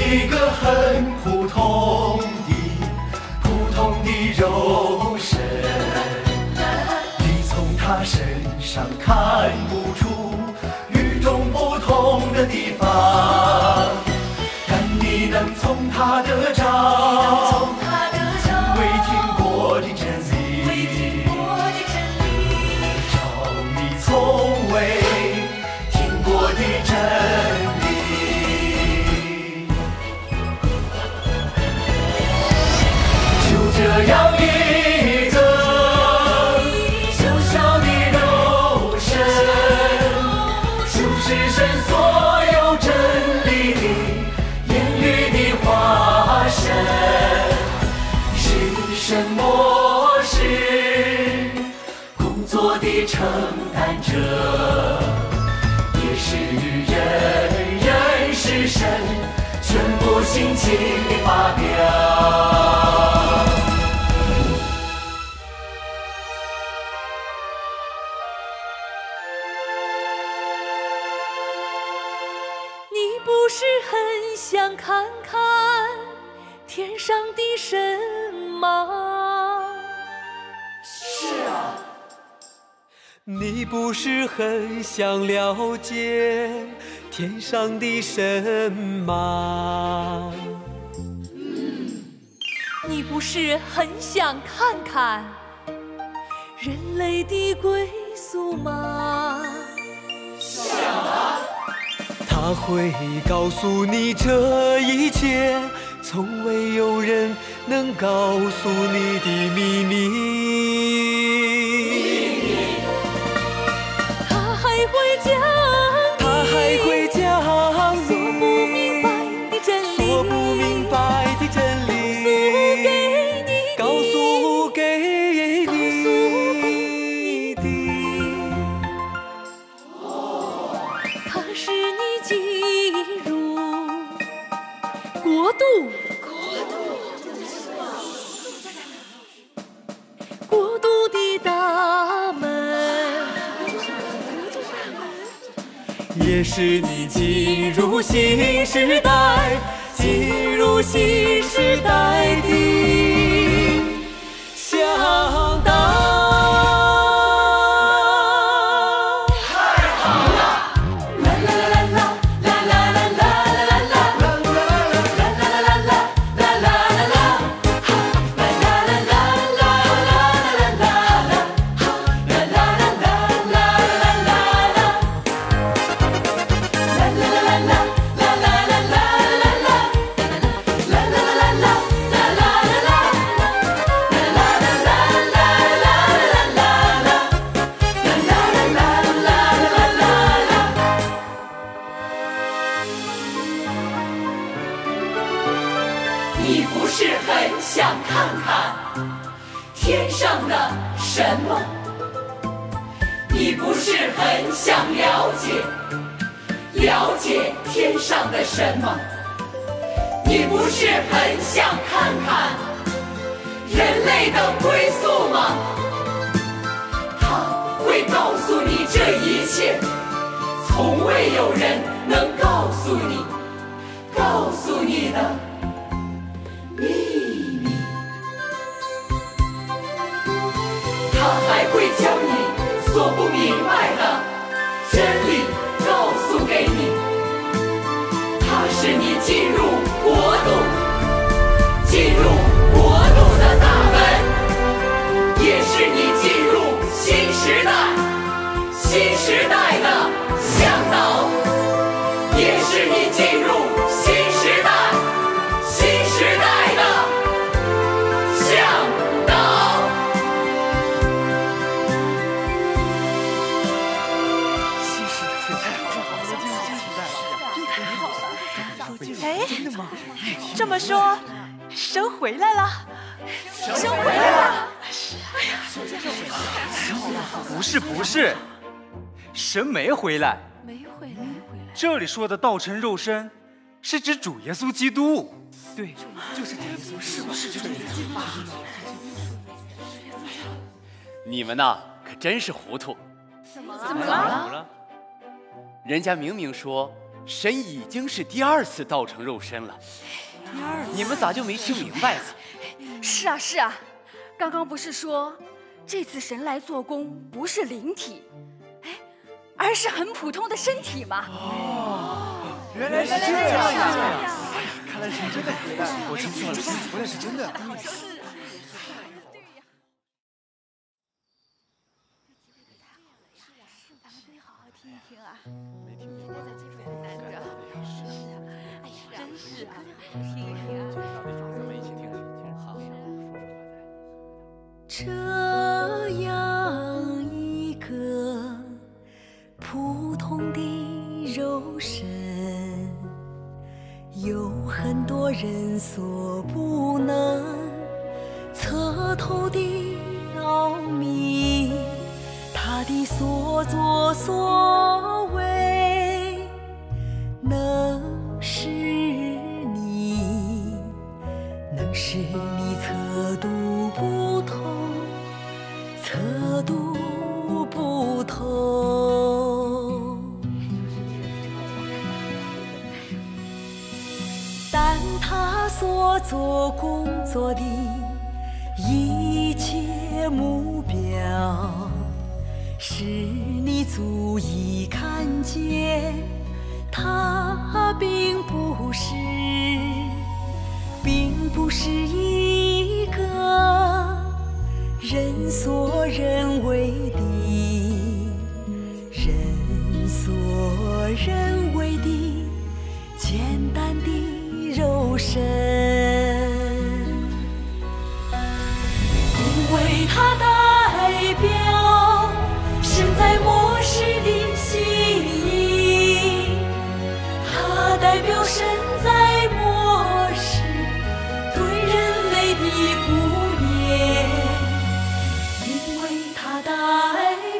一个很普通的肉身，你从他身上看不出与众不同的地方，但你能从他的照，从未听过的真理，得着你从未听过的真理。就这样一个小小的肉身，就是神所有真理的言语的化身，是神默示工作的承担者，也是人人是神全部心情的发表。你不是很想看看天上的神吗？是啊，你不是很想了解天上的神吗？你不是很想看看人类的归宿吗？想啊，他会告诉你这一切，从未有人能告诉你的秘密。他还会讲你所不明白的真理，告诉给你的。它使你进入国度的大门，也是你进入新时代的向导。你不是很想看看天上的神吗？你不是很想了解天上的神吗？你不是很想看看人类的归宿吗？他会告诉你这一切，从未有人能告诉你的秘密。他还会将你所不明白的真理告诉给你。他使你进入国度的大门，也是你进入新时代的向导，也是你进入新时代的向导。哎，这么说，神回来了，神回来了！哎呀，不是，神没回来。没回来。这里说的道成肉身，是指主耶稣基督。对，就是主耶稣，是吧？是主耶稣吧？你们呐，可真是糊涂。怎么了？人家明明说神已经是第2次道成肉身了，你们咋就没听明白呢？是啊是啊，刚刚不是说这次神来做工不是灵体，而是很普通的身体吗？原来是这样呀！看来是真的回来了，我听错了，回来是真的。这样一个普通的肉身，有很多人所不能测透的奥秘，他的所作所为能使你测度不透，测度不透。但他所做工作的一切目标，是你足以看见，他并不是一个人所认为的简单的肉身，因为它代表神在末世的心意，它代表神在末世对人类的顾念，因为它代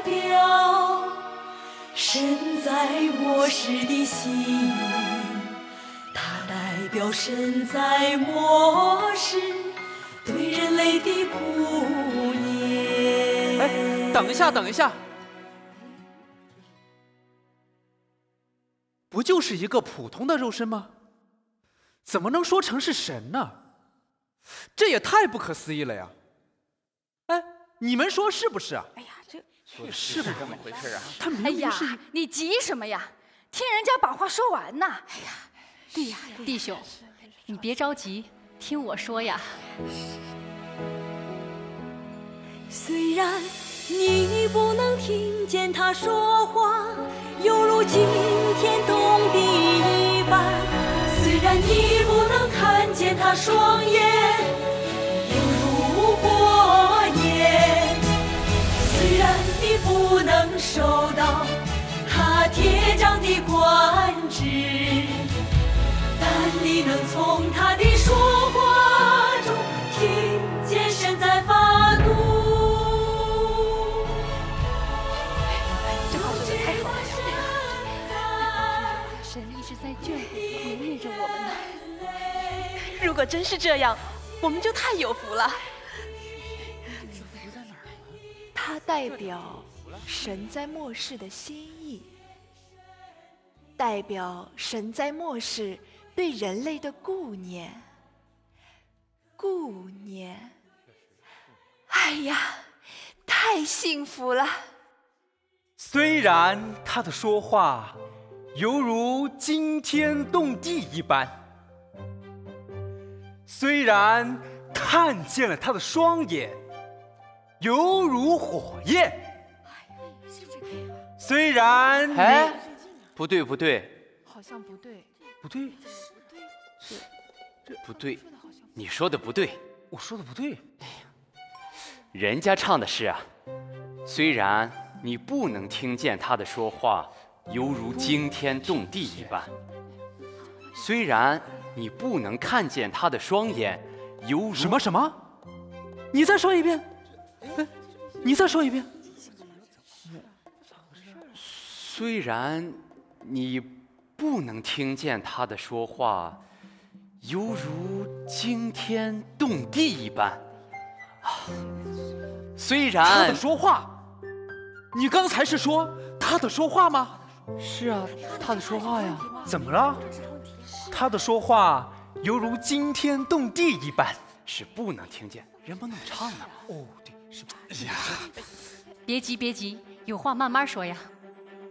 表神在末世的心意，它代表神在末世对人类的顾念。哎，等一下，等一下，不就是一个普通的肉身吗？怎么能说成是神呢？这也太不可思议了呀！哎，你们说是不是啊？哎呀，是不是这么回事啊？他明哎呀明是你急什么呀？听人家把话说完呐！哎呀，对呀，弟兄，你别着急，听我说呀。虽然你不能听见他说话，犹如惊天动地一般；虽然你不能看见他双眼，犹如火焰；虽然你不能受到他铁杖的管制，但你能从他的说话中听见神在发怒。这好说的太好了，神一直在眷顾怜悯着我们呢。如果真是这样，我们就太有福了。它代表神在末世的心意，代表神在末世对人类的顾念。顾念，哎呀，太幸福了！虽然他的说话犹如惊天动地一般，虽然看见了他的双眼犹如火焰，虽然哎，不对不对好像不对，不对，不对，你说的不对，我说的不对。人家唱的是啊，虽然你不能听见他的说话犹如惊天动地一般，虽然你不能看见他的双眼犹如什么？你再说一遍。哎，你再说一遍。虽然你不能听见他的说话犹如惊天动地一般啊，虽然他的说话，你刚才是说他的说话吗？是啊，他的说话呀。怎么了？他的说话犹如惊天动地一般，是不能听见，人不能唱的。哦，对，是吧？哎呀，别急，别急，有话慢慢说呀。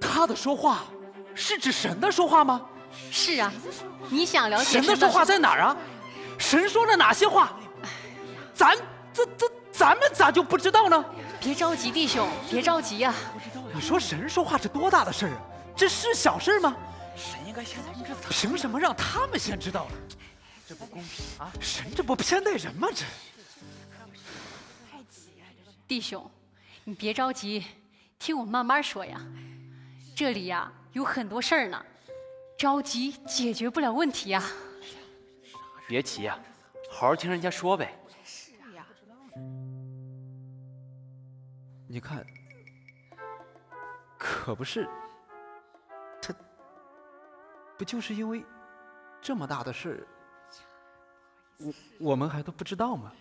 他的说话是指神的说话吗？是啊，你想了解神的说话在哪儿啊？神说了哪些话？咱们咋就不知道呢？别着急，弟兄，别着急呀。你说神说话这多大的事儿啊？这是小事吗？神应该先通知咱。凭什么让他们先知道呢？这不公平啊！神这不偏待人吗？这弟兄，你别着急，听我慢慢说呀。这里呀有很多事儿呢，着急解决不了问题呀。别急呀，好好听人家说呗。是呀。你看，可不是，他不就是因为这么大的事，我们还都不知道吗？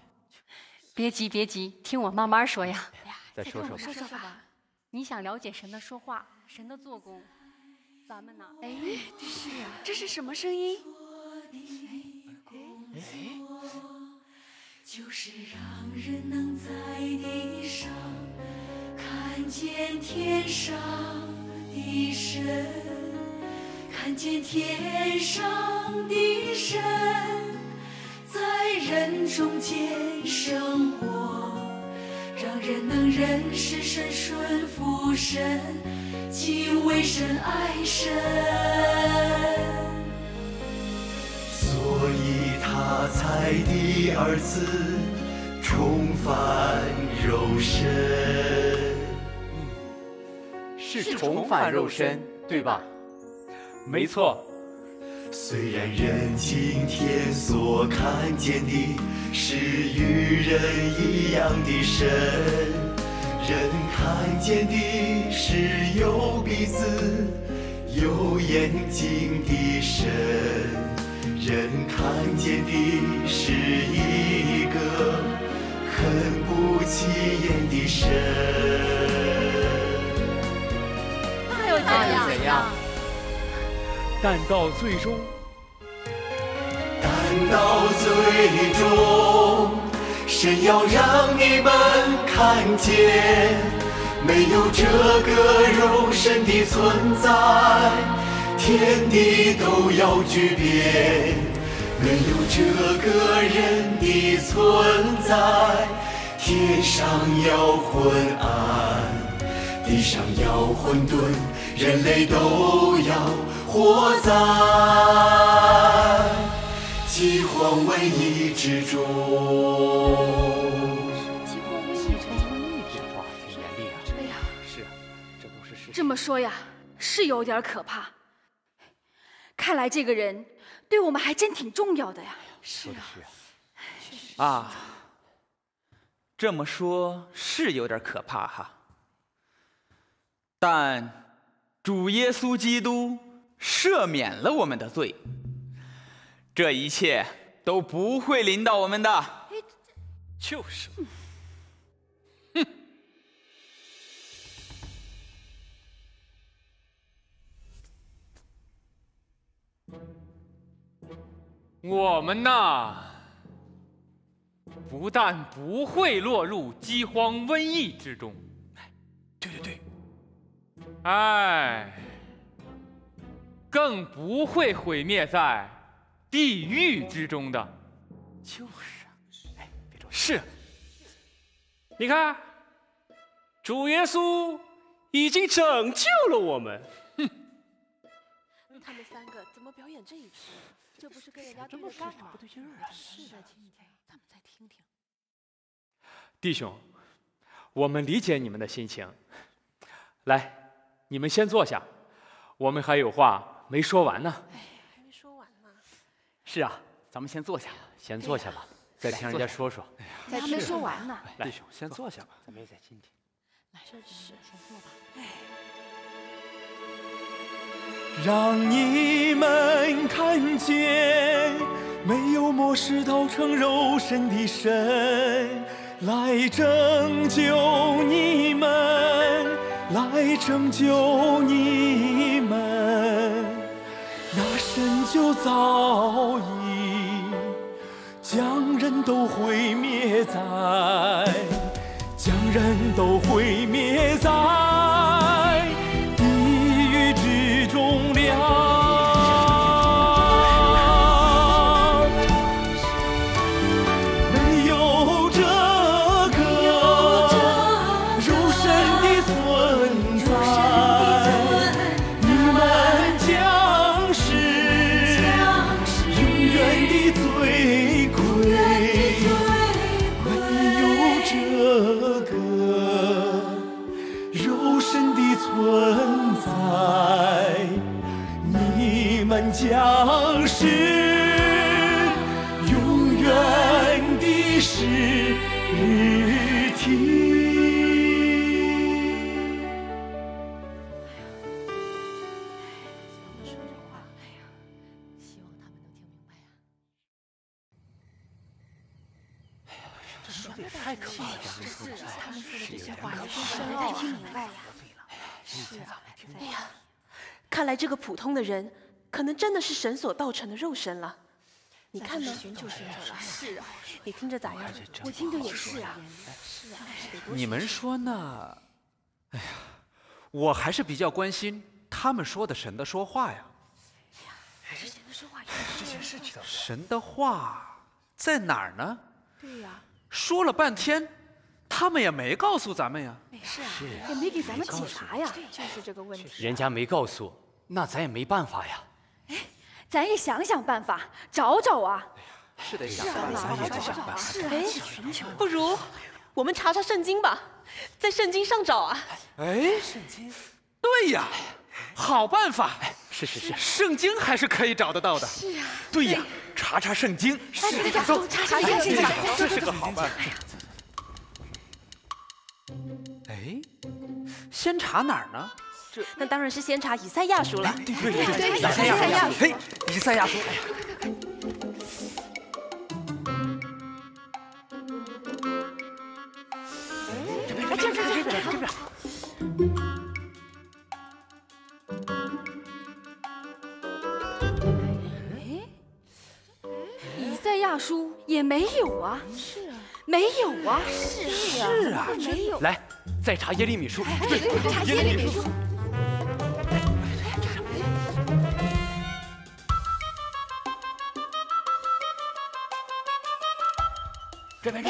别急，别急，听我慢慢说呀。再说说吧。说说吧。你想了解神的说话，神的做工，咱们呢？哎，是啊，这是什么声音？就是让人能在地上看见天上的神，看见天上的神在人中间生活，让人能认识神、顺服神、敬畏神、爱神。所以他才第二次重返肉身。是重返肉身，对吧？没错。虽然人今天所看见的是与人一样的神，人看见的是有鼻子有眼睛的神，人看见的是一个很不起眼的神。那又怎样？但到最终，神要让你们看见，没有这个肉身的存在，天地都要巨变；没有这个人的存在，天上要昏暗，地上要混沌，人类都要活在饥荒瘟疫之中。饥荒瘟疫之中，哇，挺严厉啊！哎呀，是啊，这都是事实。这么说呀，是有点可怕。看来这个人对我们还真挺重要的呀。是啊，啊，这么说是有点可怕哈。但主耶稣基督赦免了我们的罪，这一切都不会临到我们的。就是。我们呐，不但不会落入饥荒瘟疫之中，对，哎，更不会毁灭在地狱之中的。就是啊，哎，别着急。是，你看，主耶稣已经拯救了我们。他们三个怎么表演这一出？这不是跟人家对着干吗？不对劲儿啊！是的，咱们再听听。弟兄，我们理解你们的心情。来，你们先坐下，我们还有话没说完呢。哎，还没说完呢。是啊，咱们先坐下，先坐下吧，再听人家说说。咱还没说完呢。弟兄，先坐下吧，咱们也再听听。来，这是先坐吧。让你们看见，没有末世道成肉身的神，来拯救你们，来拯救你们。早已将人都毁灭在，将人都毁灭在地狱之中了。没有这个肉身的存在，你们将是永远的罪魁。没有这个肉身的存在，你们将是永远的尸体。太可怕了！他们说的这些话，你真是没听明白呀。是啊，哎呀，看来这个普通的人，可能真的是神所造成的肉身了。你看呢？寻就寻着了。是啊，你听着咋样？我听着也是啊。是啊，你们说呢？哎呀，我还是比较关心他们说的神的说话呀。之前的说话也是。神的话在哪儿呢？对呀。说了半天，他们也没告诉咱们呀。是啊，也没给咱们解答呀。就是这个问题。人家没告诉，那咱也没办法呀。哎，咱也想想办法，找找啊。是得想办法，咱也得想办法。是啊，不如我们查查圣经吧，在圣经上找啊。哎，圣经，对呀，好办法。是，圣经还是可以找得到的。是啊，对呀，查查圣经。走，查圣经。这是个好办法。哎，先查哪儿呢？那当然是先查以赛亚书了。对，以赛亚书。嘿，以赛亚书。这边。以赛亚书也没有啊。是啊，没有啊。是啊，没有。来，再查耶利米书。查耶利米书。这边。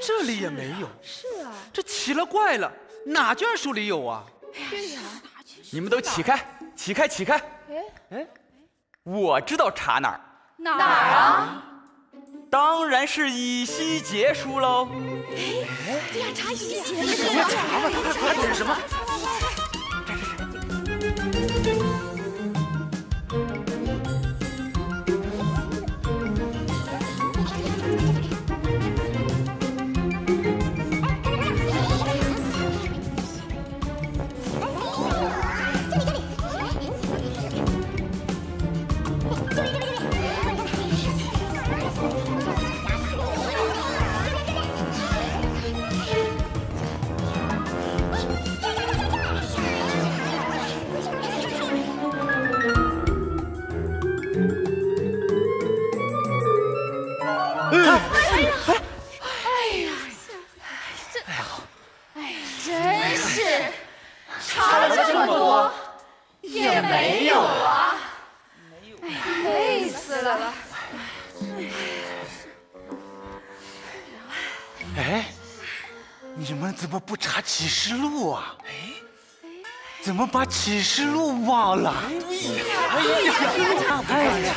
这里也没有。是啊，这奇了怪了，哪卷书里有啊？对呀。你们都起开！哎，我知道查哪儿。哪儿啊？当然是以西结书喽。对呀，查以西结。查吧，快点什么？真是查了这么多也没有啊，累死了。哎，你们怎么不查启示录啊？怎么把启示录忘了？哎呀！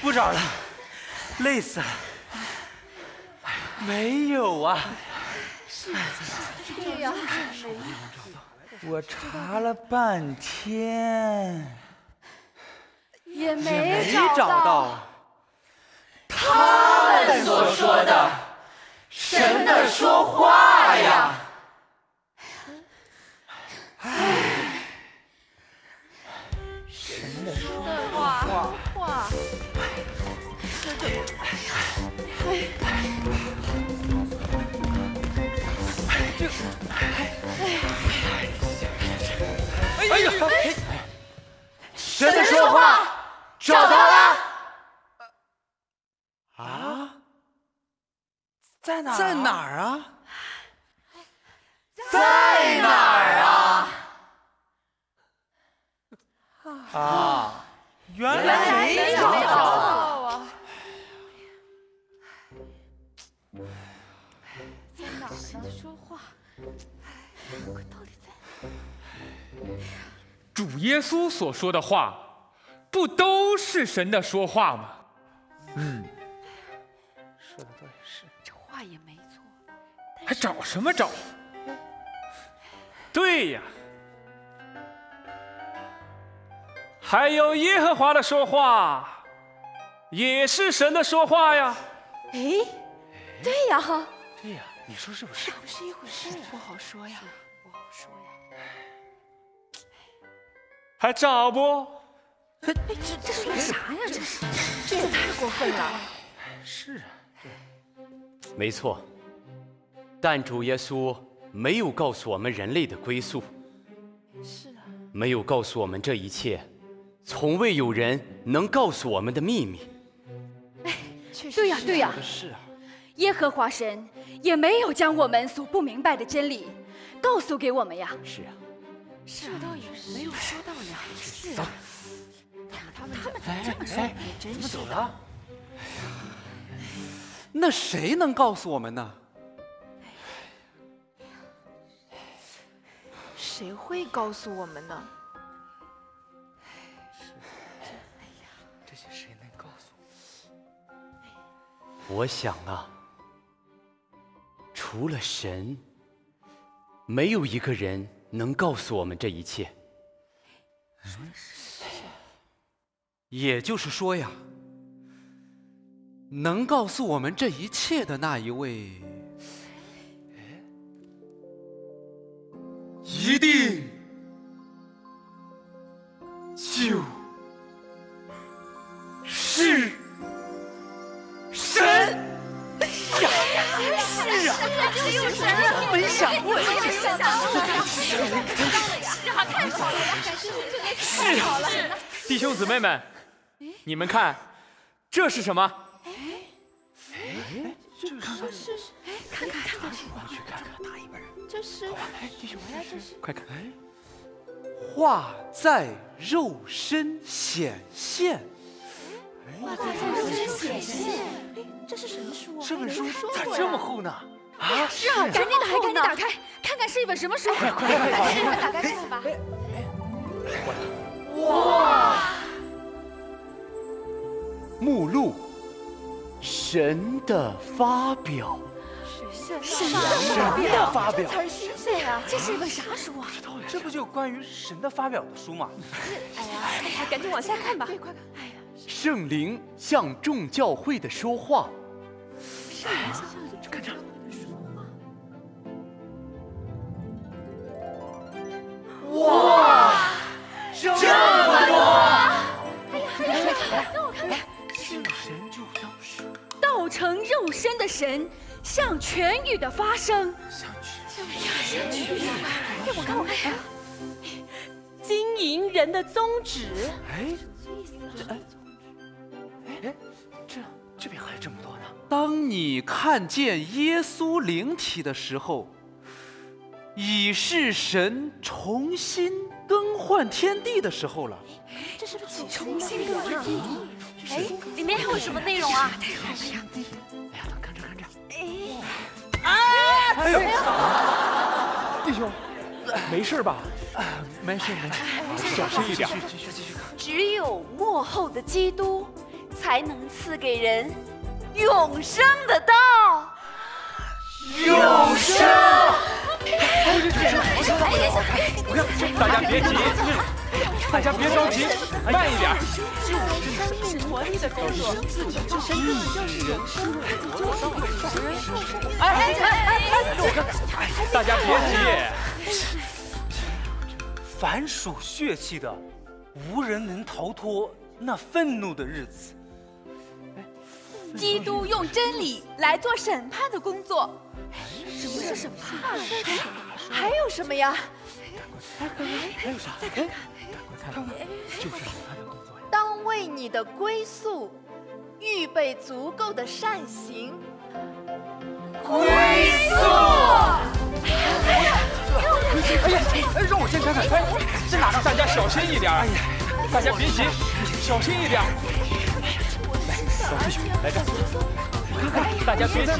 不找了，累死了。没有啊。对呀，我查了半天，也没找到。他们所说的神的说话呀。神的说话。哎呀！神的说话，找到了。啊？在哪儿？在哪儿啊？在哪儿啊？啊，原来没找到啊！在哪儿呢？说话，可到底在？主耶稣所说的话，不都是神的说话吗？说的倒也是，这话也没错。还找什么找？对呀，还有耶和华的说话，也是神的说话呀。哎，对呀，对呀，你说是不是？不是一回事啊，不好说呀。还找不？这说啥呀？这也太过分了。是啊，没错，但主耶稣没有告诉我们人类的归宿，是啊，没有告诉我们这一切，从未有人能告诉我们的秘密。对呀，对呀，是啊，耶和华神也没有将我们所不明白的真理告诉给我们呀。是啊，这倒也是没有说道呀。是啊，他们怎么这么说？怎么走了？那谁能告诉我们呢？谁会告诉我们呢？这些谁能告诉我？我想啊，除了神，没有一个人能告诉我们这一切。也就是说呀，能告诉我们这一切的那一位，一定就是神。是啊，只有神啊！没想过呀。是啊，弟兄姊妹们，你们看，这是什么？看，我去看看哪一本？这是弟兄什么呀？这是快看！话在肉身显现。话在肉身显现。这是什么书啊？这本书咋这么厚呢？啊！是啊，赶紧打开，看看是一本什么书。快打开看吧。哇！目录：神的发表。神的发表，词儿新鲜呀！这是一本啥书啊？这不就关于神的发表的书吗？哎呀，赶紧往下看吧。对，快看！哎呀，圣灵向众教会的说话。看这。哇，这么多！哎呀，让我看看。神就要是道成肉身的神向全宇的发声。让我看。经营人的宗旨。这边还有这么多呢。当你看见耶稣灵体的时候，已是神重新更换天地的时候了。这是不是重新更换天地？哎，里面还有什么内容啊？哎呀，看这。哎呦，弟兄，没事吧？没事。小心一点。只有末后的基督，才能赐给人永生的道。永生。大家别急，大家别着急，慢一点。生命活力的工作，神根本就是人生，大家别急。凡属血气的，无人能逃脱那愤怒的日子。基督用真理来做审判的工作。什么是审判？还有什么呀？还有啥？再看看，就是审判的工作呀。当为你的归宿预备足够的善行。归宿。让我先看看，这哪？大家小心一点，大家别急，小心一点。来，老弟兄，来这，看看，大家别急。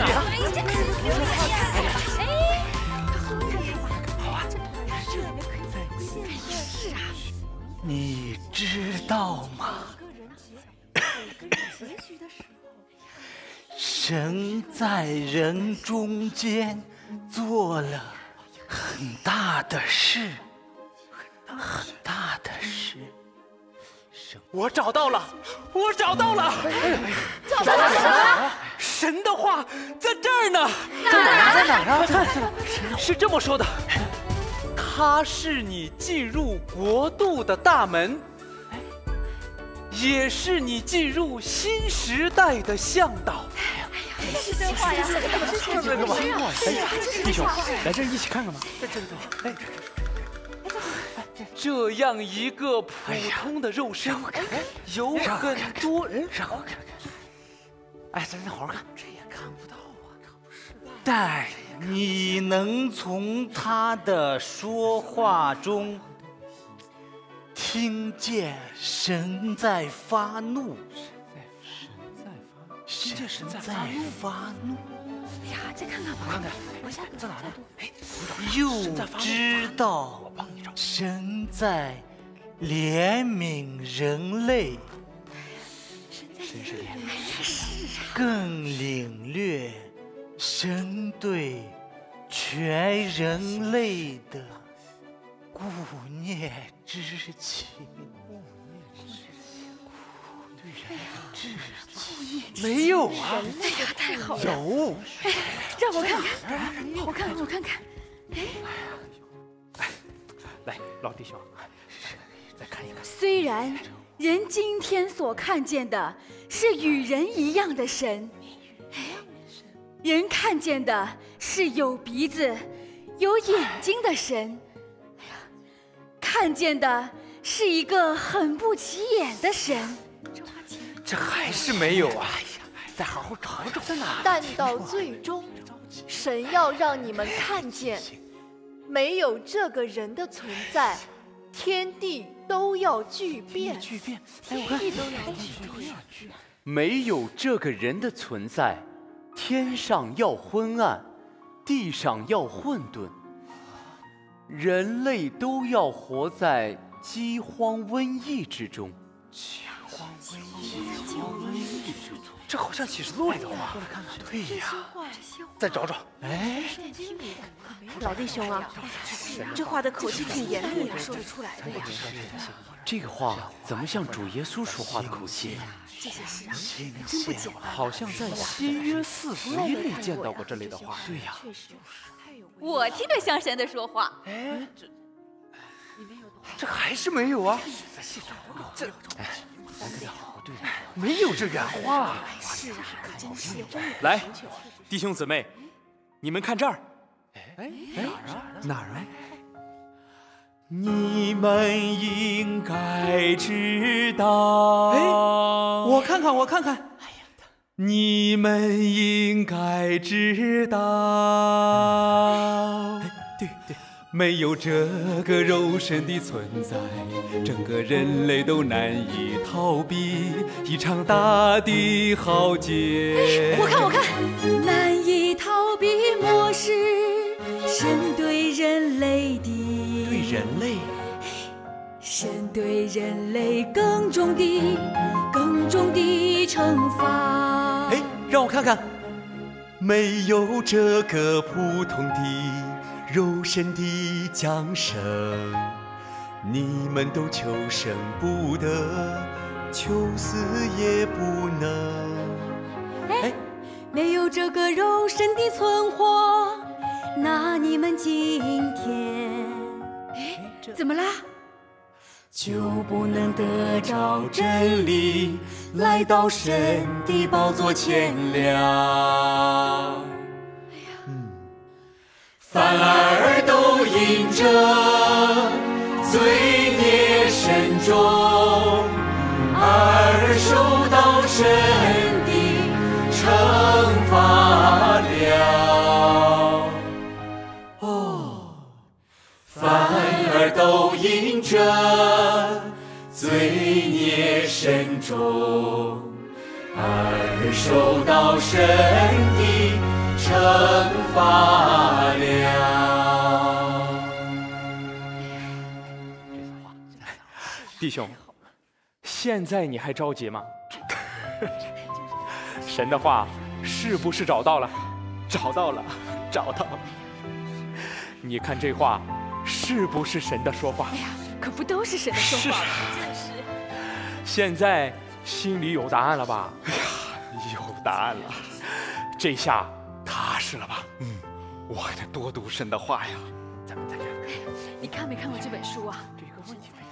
好啊。你知道吗？神在人中间做了很大的事，很大的事。我找到了，我找到了！找到了什么？神的话在这儿呢。在哪儿啊？是这么说的，他是你进入国度的大门，也是你进入新时代的向导。是真话呀！这个吧，弟兄，来这儿一起看看吧。这样一个普通的肉身，有很多人。让我看看。哎，咱好好看，这也看不到啊，可不是。但你能从他的说话中听见神在发怒。神在发怒。哎呀，再看看吧，看看，往下在哪呢？哎，又知道神在怜悯人类，真是怜悯，更领略神对全人类的顾念之情。没有啊！哎呀，太好了！有，让我看看，我看看，我看看。哎，来，老弟兄，再看一看。虽然人今天所看见的是与人一样的神，人看见的是有鼻子、有眼睛的神，看见的是一个很不起眼的神。这还是没有啊！再好好找找，在哪？但到最终，神要让你们看见，没有这个人的存在，天地都要巨变。巨变！哎，我看地都要巨变。没有这个人的存在，天上要昏暗，地上要混沌，人类都要活在饥荒瘟疫之中。这好像启示录里的话。对呀，再找找。哎，老弟兄啊，这话的口气挺严厉的，说得出来的呀。这个话怎么像主耶稣说话的口气呢？这些事啊，真不简单。好像在新约四福音里见到过这类的话。对呀，我听着像神的说话。哎，这还是没有啊！这没有这原话。是啊，可真是。来，弟兄姊妹，你们看这儿。哎，哪儿啊？你们应该知道。哎，我看看，我看看。你们应该知道。哎，对。没有这个肉身的存在，整个人类都难以逃避一场大的浩劫。我看，难以逃避漠视神对人类的，对人类，神对人类更重的惩罚。哎，让我看看。没有这个普通的肉身的降生，你们都求生不得，求死也不能。哎，没有这个肉身的存活，那你们今天怎么啦？就不能得着真理，来到神的宝座前了。反而都因着罪孽深重，而受到神的惩罚了。哦，反而都因着罪孽深重，而受到神的惩罚了。弟兄，现在你还着急吗？神的话是不是找到了？找到了，找到了。你看这话是不是神的说话？哎呀，可不都是神的说话吗？现在心里有答案了吧？哎呀，有答案了，这下踏实了吧？我还得多读神的话呀。咱们再看看，你看没看过这本书啊？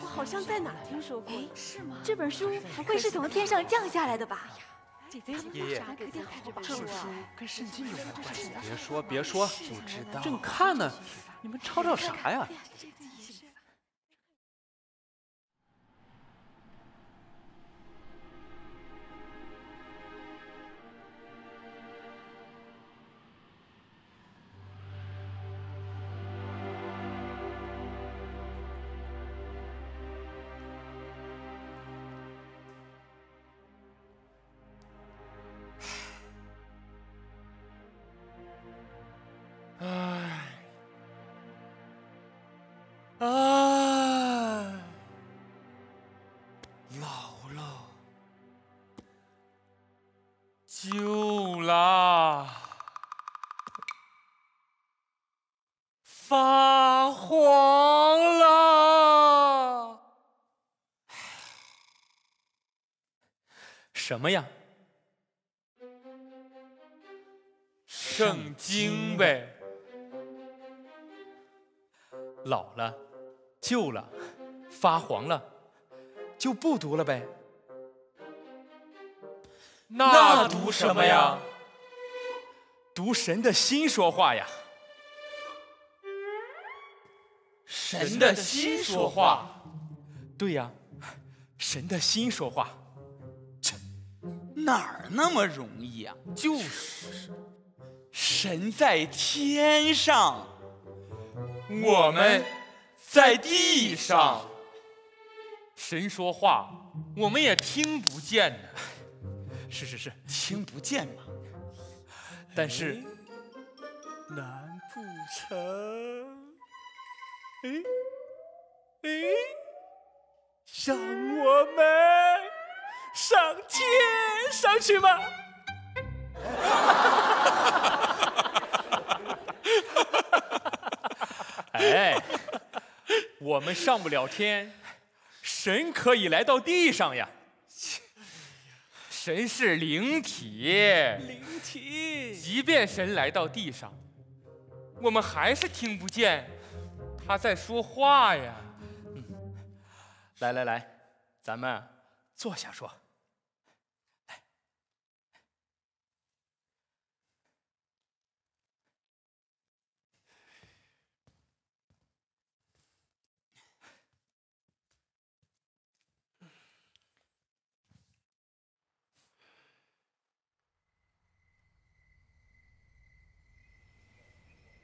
我好像在哪儿听说过。是吗？这本书不会是从天上降下来的吧？爷爷，这本书跟圣经有没有关系啊？别说，不知道。正看呢，你们吵吵啥呀？姥姥，旧了，发黄了。什么呀？圣经呗。老了，旧了，发黄了，就不读了呗。那读什么呀？读神的心说话呀。神的心说话？对呀，神的心说话。哪儿那么容易啊？就是，神在天上，我们在地上。神说话，我们也听不见呢。是，听不见嘛。但是，难不成？让我们上天上去吗？哎，我们上不了天，神可以来到地上呀。神是灵体，即便神来到地上，我们还是听不见他在说话呀。来，咱们坐下说。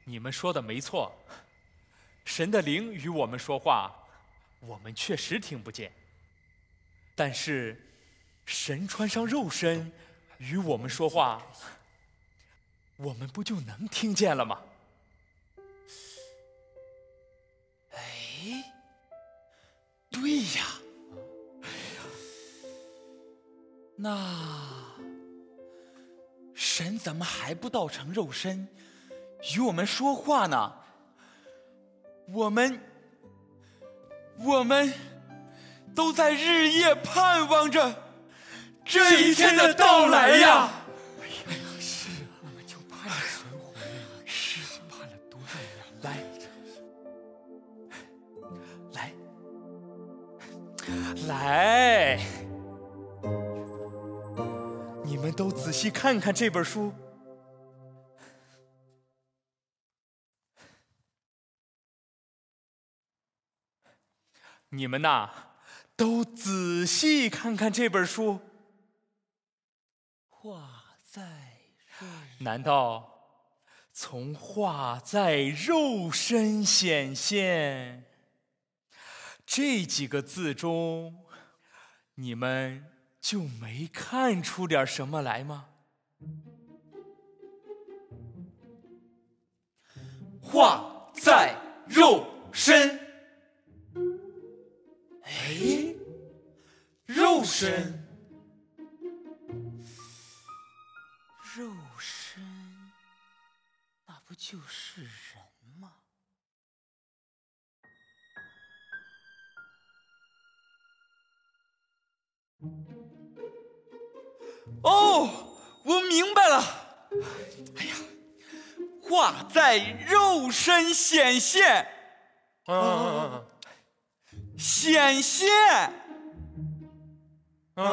你们说的没错，神的灵与我们说话，我们确实听不见。但是，神穿上肉身与我们说话，我们不就能听见了吗？对呀，那神怎么还不道成肉身，与我们说话呢？我们都在日夜盼望着这一天的到来呀！是啊，我们就盼着神回来，是盼了多久呀？来，你们都仔细看看这本书。你们呐，都仔细看看这本书。话在肉，难道从话在肉身显现这几个字中，你们就没看出点什么来吗？话在肉身。哎，肉身，肉身，那不就是人吗？哦，我明白了。哎呀，话在肉身显现。显现。哎呀，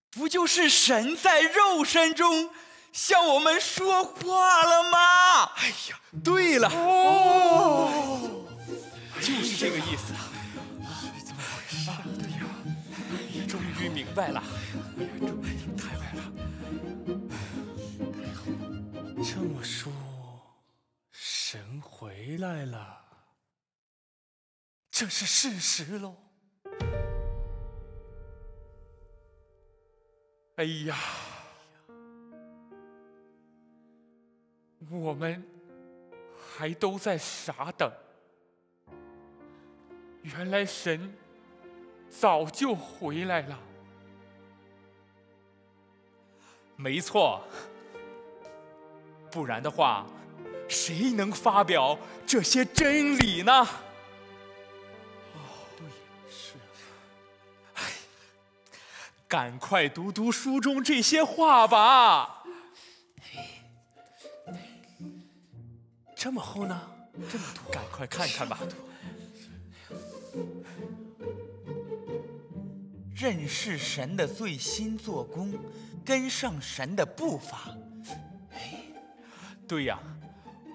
不就是神在肉身中向我们说话了吗？哎呀，对了，哦，就是这个意思。怎么回事啊？对呀，终于明白了。太好了，这么说，神回来了，这是事实喽。哎呀，我们还都在傻等，原来神早就回来了。没错，不然的话，谁能发表这些真理呢？哦，对，是啊。赶快读读书中这些话吧。这么厚呢？这么多，赶快看看吧。认识神的最新做工，跟上神的步伐。对呀，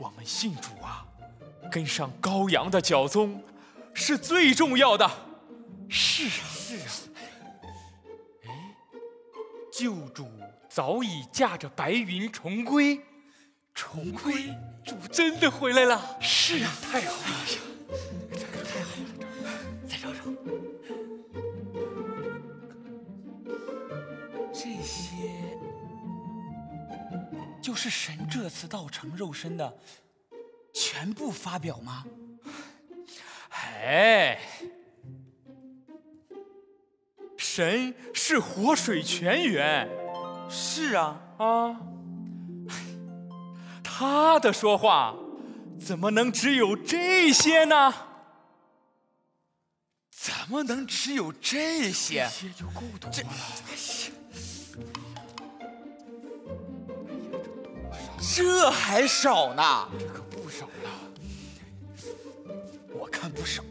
我们信主啊，跟上羔羊的脚踪是最重要的。是啊，是啊。救主早已驾着白云重归，重归，主真的回来了。是啊，太好了！太好了，再找找。这些就是神这次道成肉身的全部发表吗？哎，神是活水泉源。是啊，他的说话怎么能只有这些呢？怎么能只有这些？这些就够多了。这还少呢？这可不少了。我看不少。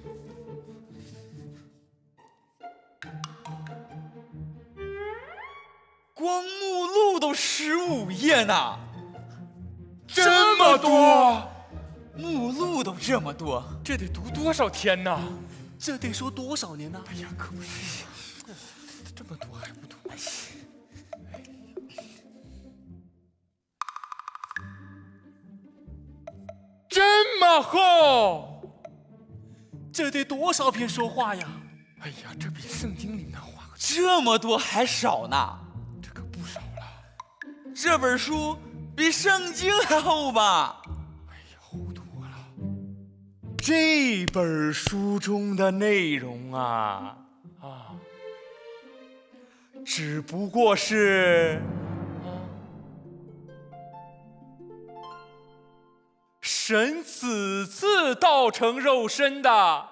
光目录都15页呢，这么多！目录都这么多，这得读多少天呢？这得说多少年呢？哎呀，可不是，这么多还不读？这么厚，这得多少篇说话呀？哎呀，这比圣经里那话这么多还少呢？这可不少了。这本书比圣经还厚吧？哎呀，厚多了。这本书中的内容啊，只不过是神此次道成肉身的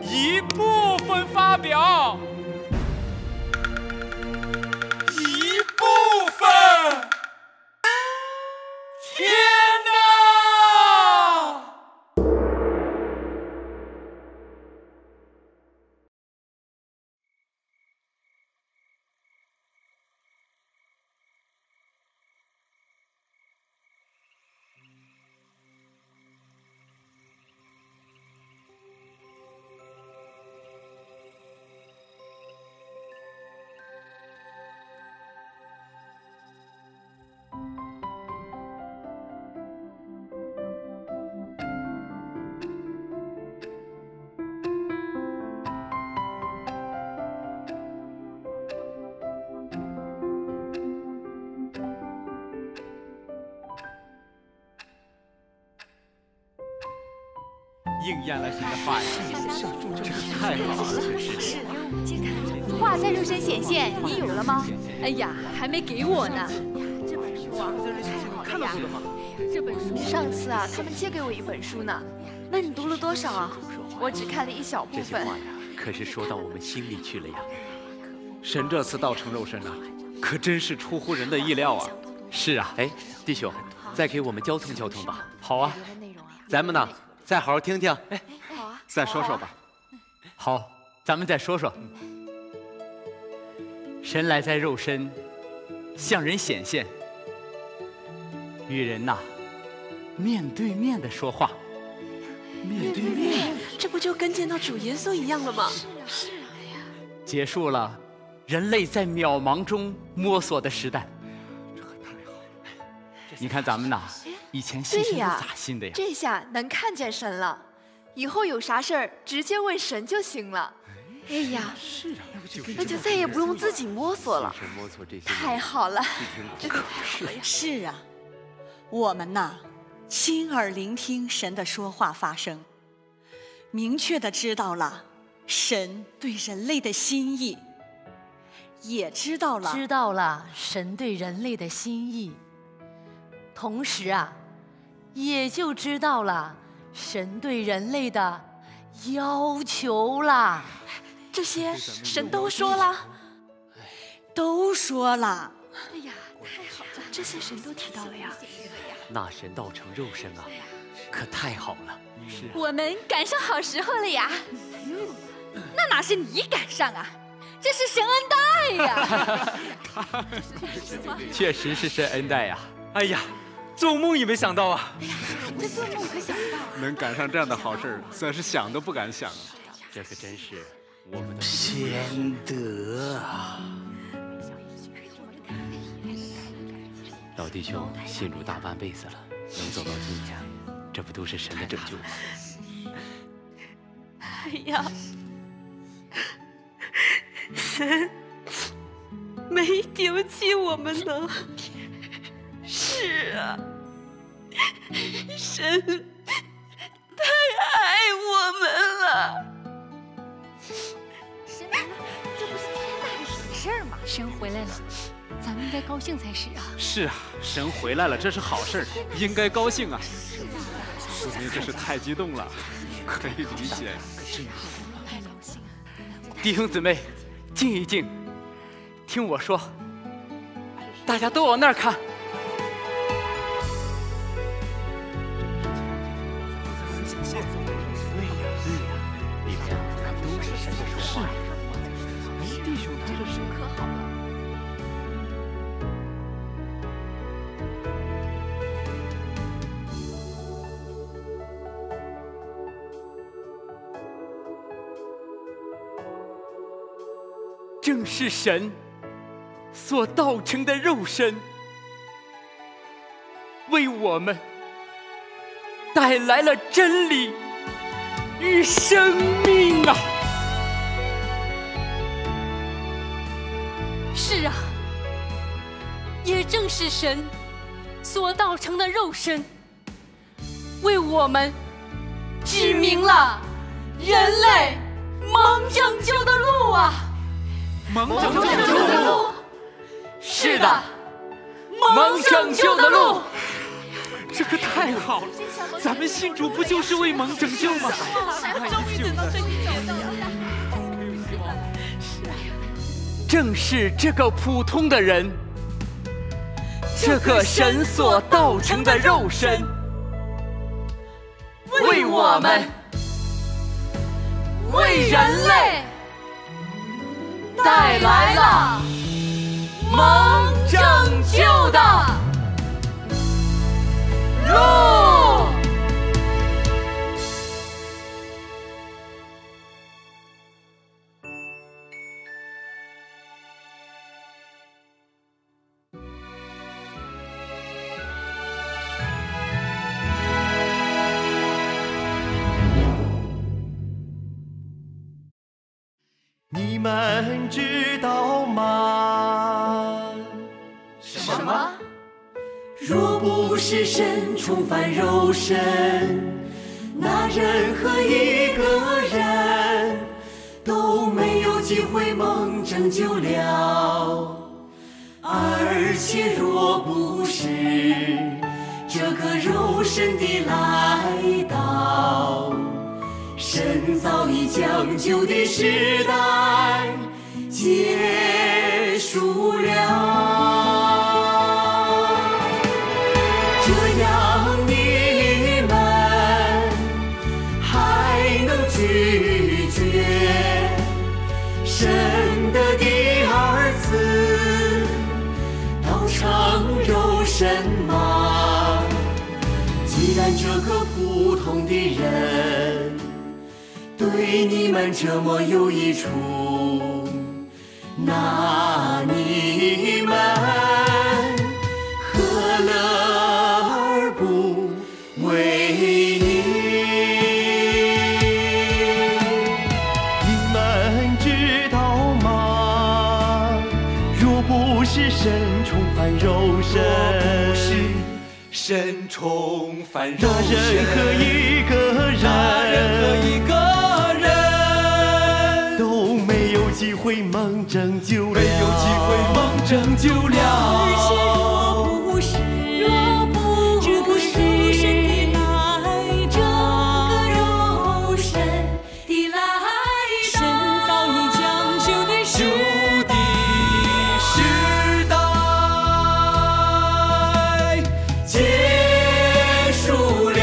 一部分发表，一部分。天哪！应验了神的话呀，这个太好了，真是。画在肉身显现，你有了吗？哎呀，还没给我呢。这本书啊，太好了呀！这本书上次啊，他们借给我一本书呢。那你读了多少啊？我只看了一小部分。这些话呀，可是说到我们心里去了呀。神这次道成肉身啊，可真是出乎人的意料啊！是啊，哎，弟兄，再给我们交通交通吧。好啊，咱们呢？再好好听听，哎，好啊，再说说吧。好，咱们再说说。神来在肉身，向人显现，与人呐面对面的说话。面对面，这不就跟见到主耶稣一样了吗？是啊，结束了人类在渺茫中摸索的时代。这可太好了！你看咱们呐。以前信神是咋信的呀？这下能看见神了，以后有啥事儿直接问神就行了。哎呀，是啊，那就再也不用自己摸索了。太好了，真的太好了呀！是啊，我们呐，亲耳聆听神的说话发声，明确的知道了神对人类的心意，也知道了神对人类的心意，同时啊。也就知道了神对人类的要求啦。这些神都说了，都说了。哎呀，太好了，这些神都提到了呀。那神道成肉身啊，可太好了。是、我们赶上好时候了呀。那哪是你赶上啊，这是神恩待呀。确实是神恩待呀。哎呀。做梦也没想到啊！哎呀，这做梦可想不到，能赶上这样的好事，算是想都不敢想啊！这可真是我们的偏得啊！老弟兄信主大半辈子了，能走到今天，这不都是神的拯救吗？哎呀，神没丢弃我们呢。是啊，神太爱我们了。神来了，这不是天大的喜事儿吗？神回来了，咱们应该高兴才是啊。是啊，神回来了，这是好事，应该高兴啊。四妹真是太激动了，可以理解。太高兴了。弟兄姊妹，静一静，听我说，大家都往那儿看。正是神所道成的肉身，为我们带来了真理与生命啊！是啊，也正是神所道成的肉身，为我们指明了人类蒙拯救的路啊！蒙拯救的路，是的，蒙拯救的路。这可太好了！咱们信主不就是为蒙拯救吗？正是这个普通的人，这个神所道成的肉身，为我们，为人类带来了蒙拯救的路。你们知道吗？什么？若不是神重返肉身，那任何一个人都没有机会蒙拯救了。而且若不是这个肉身的来到，神早已将就的时代结束了。这样你们还能拒绝神的第二次道成肉身吗？既然这个普通的人对你们这么有益处，那你们何乐而不为你？你们知道吗？若不是神重返肉身，神重返肉那身，任何一个人都没有机会蒙拯救了，拯救了。而且若不是这个肉身的来到，神早已将就的时代结束了。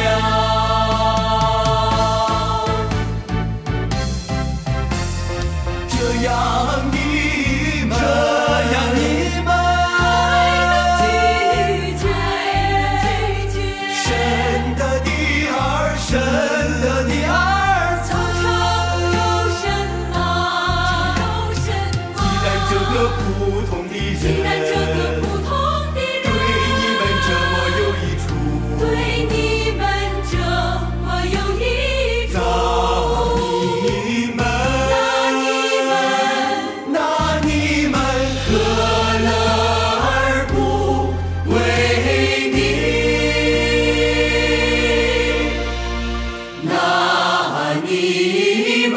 这样你们还能拒绝神的第二次既然这个普通的人对你们这么有益处，那你们何乐而不为你？那你们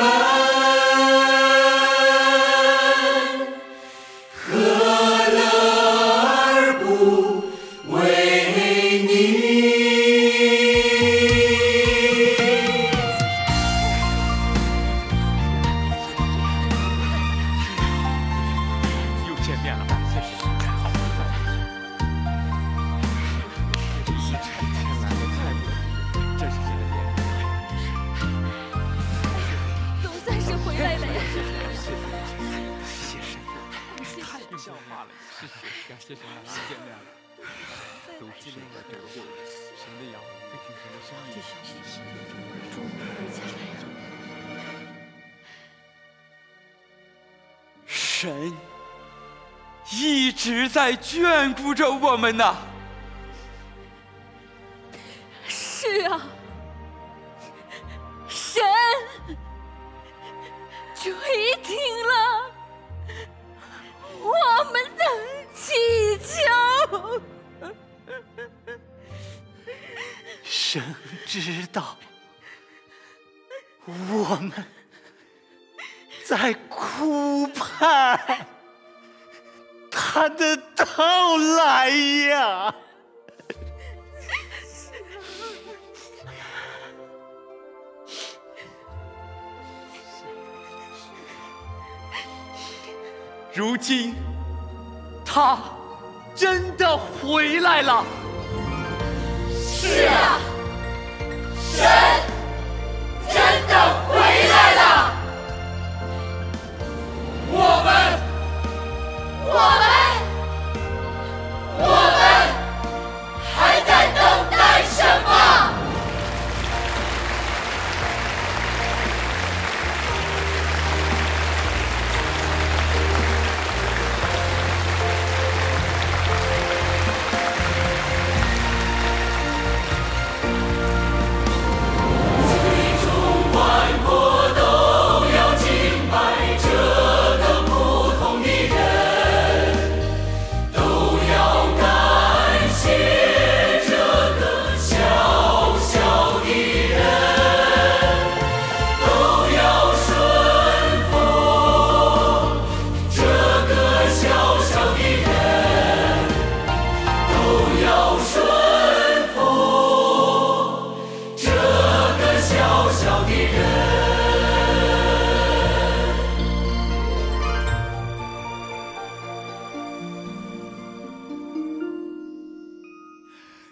何乐而不为你？又见面了，谢谢。好，天来的太美，这是谁的脸？总算是回来了呀！谢神，太笑话了，谢谢，感谢神来见面了。都是神的拯救，神的羊会听神的声音。神一直在眷顾着我们呢。是啊，神垂听了我们的祈求。神知道我们在顾盼他的到来呀！如今，他真的回来了。是啊，神真的回来了。我们还在等待什么？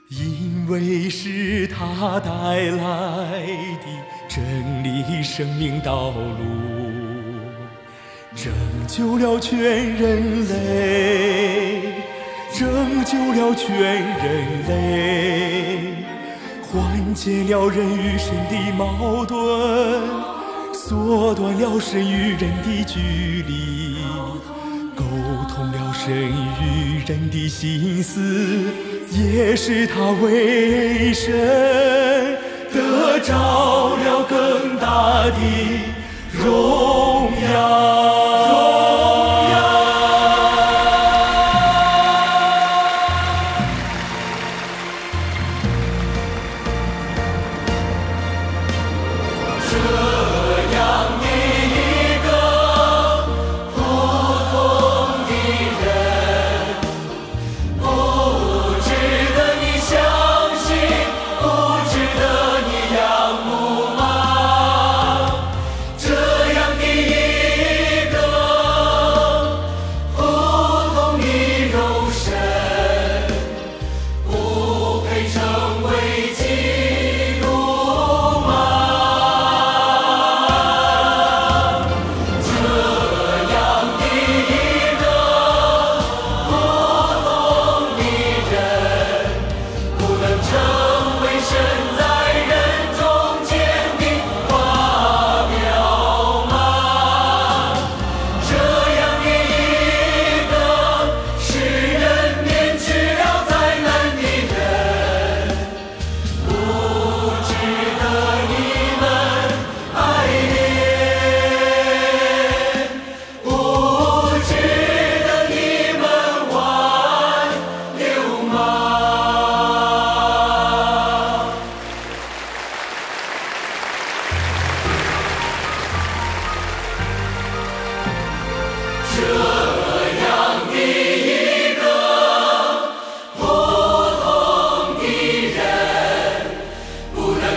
因为是他带来的真理生命道路，拯救了全人类，拯救了全人类，缓解了人与神的矛盾，缩短了神与人的距离，沟通了神与人的心思，也是他为神得着了更大的荣耀。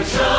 成